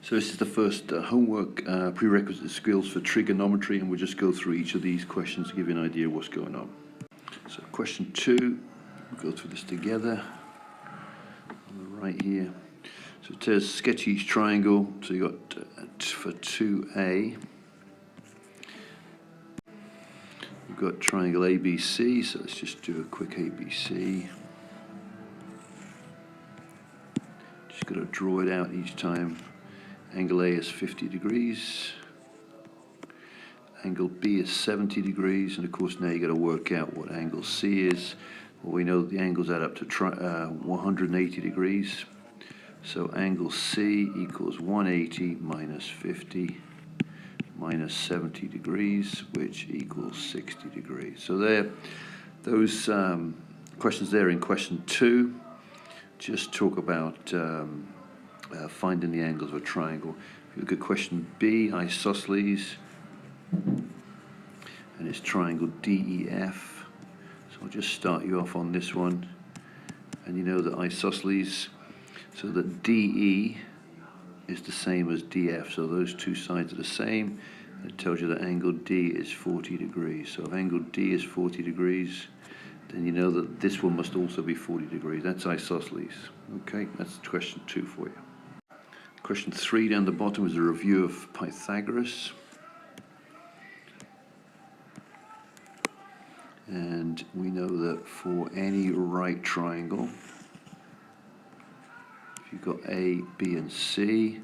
So this is the first homework prerequisite skills for trigonometry, and we'll just go through each of these questions to give you an idea of what's going on. So question 2, we'll go through this together on the right here. So it says sketch each triangle. So you got for 2A, we've got triangle ABC, so let's just do a quick ABC. Just got to draw it out each time. Angle A is 50 degrees, angle B is 70 degrees, and of course now you got to work out what angle C is. Well, we know that the angles add up to 180 degrees, so angle C equals 180 minus 50 minus 70 degrees, which equals 60 degrees. So there, those questions there in question 2 just talk about finding the angles of a triangle. If you look at question B, isosceles, and it's triangle DEF. So I'll just start you off on this one. And you know that isosceles, so that DE is the same as DF, so those two sides are the same. It tells you that angle D is 40 degrees. So if angle D is 40 degrees, then you know that this one must also be 40 degrees. That's isosceles. Okay, that's question 2 for you. Question 3 down the bottom is a review of Pythagoras. And we know that for any right triangle, if you've got A, B, and C,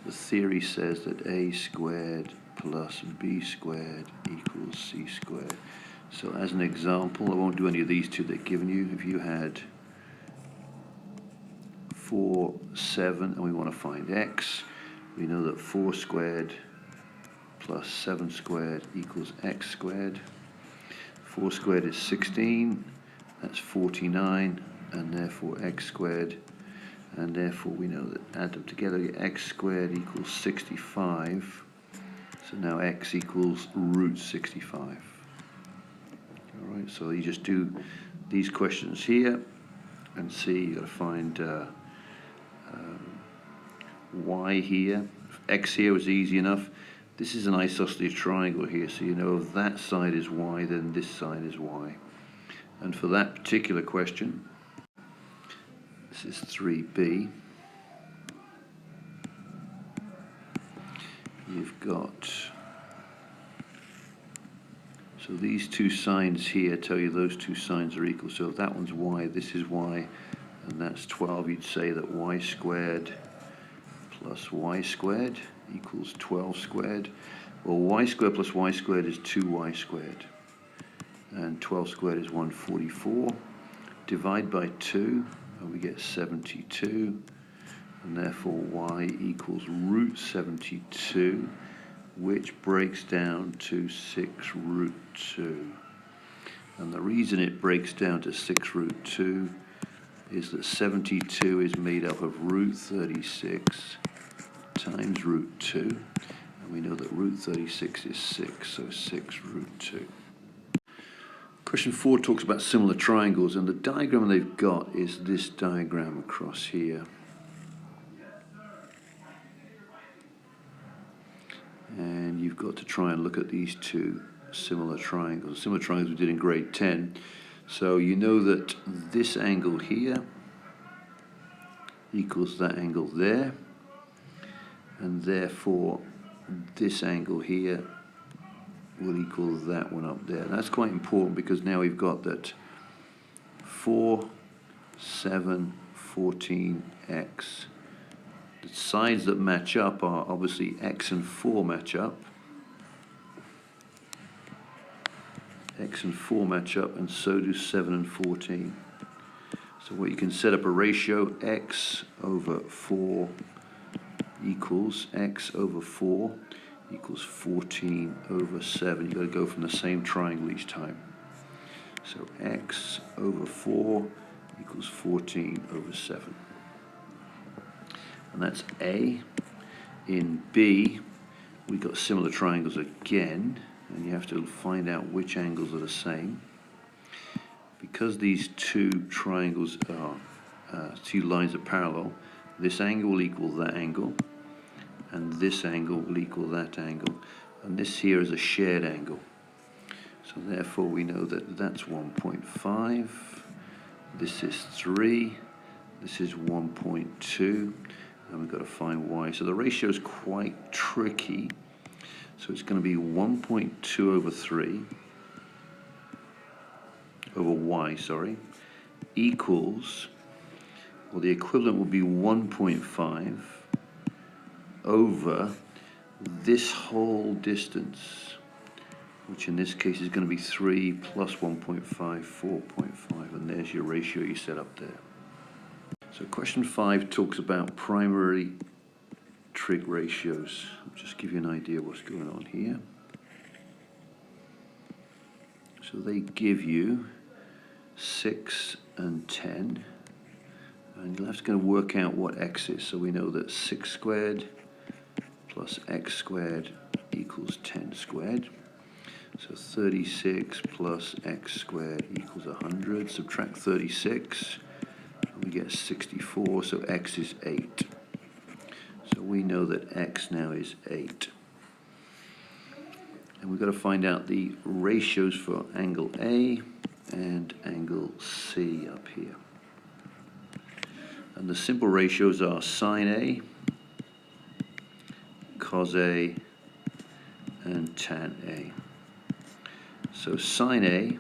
the theory says that A squared plus B squared equals C squared. So as an example, I won't do any of these two they've given you. If you had 4, 7, and we want to find x, we know that 4 squared plus 7 squared equals x squared. 4 squared is 16, that's 49, and therefore x squared, and therefore we know that add them together, x squared equals 65, so now x equals root 65. Alright, so you just do these questions here and see, you got to find y here. X here was easy enough. This is an isosceles triangle here, so you know if that side is y, then this side is y. And for that particular question, this is 3b, you've got, so these two signs here tell you those two signs are equal. So if that one's y, this is y, and that's 12, you'd say that y squared plus y squared equals 12 squared. Well, y squared plus y squared is 2y squared, and 12 squared is 144. Divide by 2, and we get 72, and therefore y equals root 72, which breaks down to 6 root 2. And the reason it breaks down to 6 root 2 is that 72 is made up of root 36 times root 2, and we know that root 36 is 6, so 6 root 2. Question 4 talks about similar triangles, and the diagram they've got is this diagram across here. And you've got to try and look at these two similar triangles we did in grade 10. So you know that this angle here equals that angle there, and therefore this angle here will equal that one up there. That's quite important because now we've got that 4, 7, 14, x. The sides that match up are obviously x and 4 match up. X and 4 match up, and so do 7 and 14. So what you can set up a ratio, x over 4 equals x over 4 equals 14 over 7. You've got to go from the same triangle each time. So x over 4 equals 14 over 7. And that's A. In B, we've got similar triangles again, and you have to find out which angles are the same. Because these two triangles are, two lines are parallel, this angle will equal that angle, and this angle will equal that angle. And this here is a shared angle. So therefore we know that that's 1.5, this is 3, this is 1.2, and we've got to find y. So the ratio is quite tricky. So it's going to be 1.2 over 3, over y, sorry, equals, well, the equivalent will be 1.5 over this whole distance, which in this case is going to be 3 plus 1.5, 4.5, and there's your ratio you set up there. So question 5 talks about primary trig ratios. I'll just give you an idea of what's going on here. So they give you 6 and 10, and you'll have to kind of work out what x is. So we know that 6 squared plus x squared equals 10 squared. So 36 plus x squared equals 100. Subtract 36, and we get 64, so x is 8. So we know that x now is 8. And we've got to find out the ratios for angle A and angle C up here. And the simple ratios are sine A, cos A, and tan A. So sine A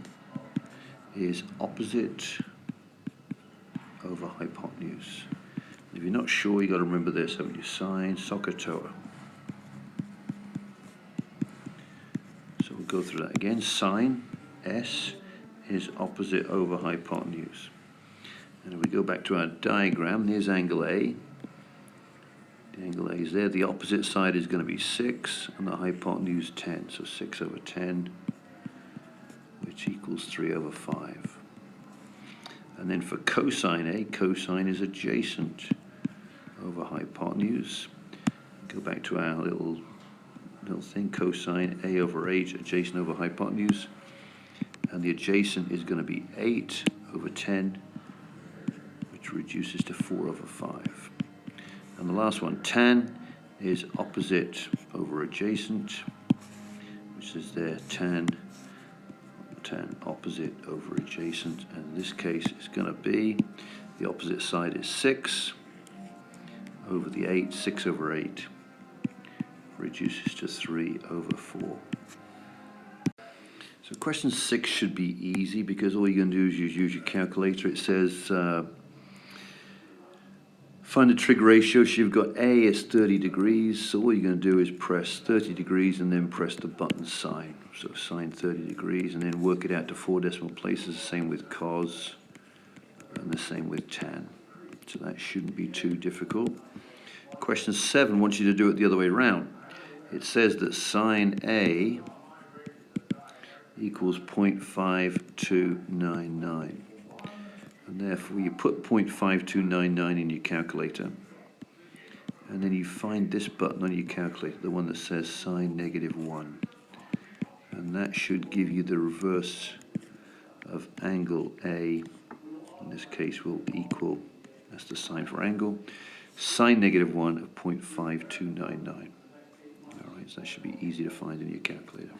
is opposite over hypotenuse. If you're not sure, you've got to remember this, haven't you? Sine SOHCAHTOA. So we'll go through that again. Sine S is opposite over hypotenuse. And if we go back to our diagram, there's angle A. The angle A is there. The opposite side is going to be 6, and the hypotenuse 10. So 6 over 10, which equals 3 over 5. And then for cosine A, cosine is adjacent over hypotenuse. Go back to our little thing, cosine A over H, adjacent over hypotenuse. And the adjacent is going to be 8 over 10, which reduces to 4 over 5. And the last one, tan, is opposite over adjacent, which is there, tan opposite over adjacent, and in this case it's going to be, the opposite side is 6 over the 8, 6 over 8 reduces to 3 over 4. So question 6 should be easy because all you're going to do is use your calculator. It says find the trig ratio. So you've got A is 30 degrees, so all you're going to do is press 30 degrees and then press the button sine. So sine 30 degrees and then work it out to 4 decimal places, the same with cos and the same with tan. So that shouldn't be too difficult. Question 7 wants you to do it the other way around. It says that sine A equals 0.5299. And therefore you put 0.5299 in your calculator, and then you find this button on your calculator, the one that says sine -1. And that should give you the reverse of angle A. In this case will equal, that's the sign for angle, sine -1 of 0.5299. All right, so that should be easy to find in your calculator.